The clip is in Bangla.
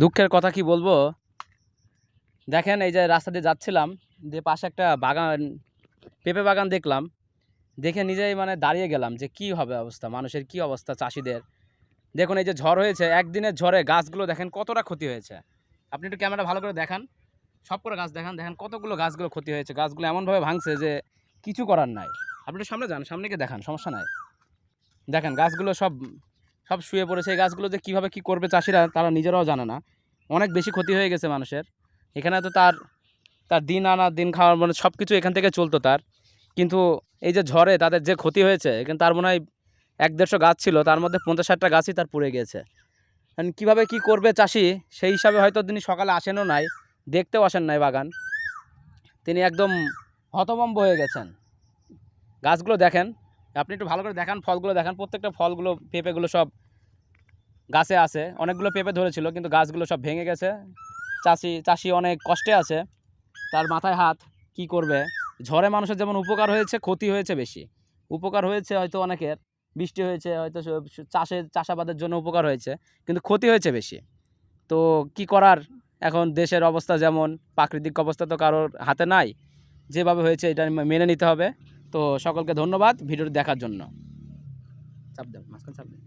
দুঃখের কথা কি বলবো, দেখেন এই যে রাস্তা দিয়ে যাচ্ছিলাম, দিয়ে পাশে একটা বাগান, পেঁপে বাগান দেখলাম। দেখে নিজেই মানে দাঁড়িয়ে গেলাম যে কি হবে অবস্থা, মানুষের কি অবস্থা, চাষিদের। দেখুন এই যে ঝড় হয়েছে, একদিনের ঝড়ে গাছগুলো দেখেন কতটা ক্ষতি হয়েছে। আপনি একটু ক্যামেরা ভালো করে দেখান, সব করে গাছ দেখান, দেখেন কতগুলো গাছগুলো ক্ষতি হয়েছে। গাছগুলো এমনভাবে ভাঙছে যে কিছু করার নাই। আপনি একটু সামনে যান, সামনে গিয়ে দেখান, সমস্যা নাই। দেখেন গাছগুলো সব সব শুয়ে পড়েছে। এই গাছগুলো যে কীভাবে কী করবে চাষিরা, তারা নিজেরাও জানে না। অনেক বেশি ক্ষতি হয়ে গেছে মানুষের। এখানে তো তার তার দিন আনা দিন খাওয়ার মানে সব কিছু এখান থেকে চলতো তার। কিন্তু এই যে ঝড়ে তাদের যে ক্ষতি হয়েছে, এখানে তার মনে হয় ১-১৫০ গাছ ছিল, তার মধ্যে ৫০-৬০টা গাছই তার পুড়ে গিয়েছে। এখন কীভাবে কী করবে চাষি, সেই হিসাবে হয়তো তিনি সকালে আসেনও নাই, দেখতেও আসেন নাই বাগান। তিনি একদম হতভম্ব হয়ে গেছেন। গাছগুলো দেখেন, আপনি একটু ভালো করে দেখান, ফলগুলো দেখান, প্রত্যেকটা ফলগুলো, পেঁপেগুলো সব গাছে আছে। অনেকগুলো পেঁপে ধরেছিল, কিন্তু গাছগুলো সব ভেঙে গেছে। চাষি অনেক কষ্টে আছে, তার মাথায় হাত। কি করবে? ঝড়ে মানুষের যেমন উপকার হয়েছে, ক্ষতি হয়েছে বেশি। উপকার হয়েছে হয়তো অনেকের, বৃষ্টি হয়েছে হয়তো, চাষাবাদের জন্য উপকার হয়েছে, কিন্তু ক্ষতি হয়েছে বেশি। তো কি করার, এখন দেশের অবস্থা যেমন, প্রাকৃতিক অবস্থা তো কারোর হাতে নাই। যেভাবে হয়েছে এটা মেনে নিতে হবে। তো সকলকে ধন্যবাদ ভিডিওটি দেখার জন্য। চাপ দেন, মাঝখানে চাপ দেন।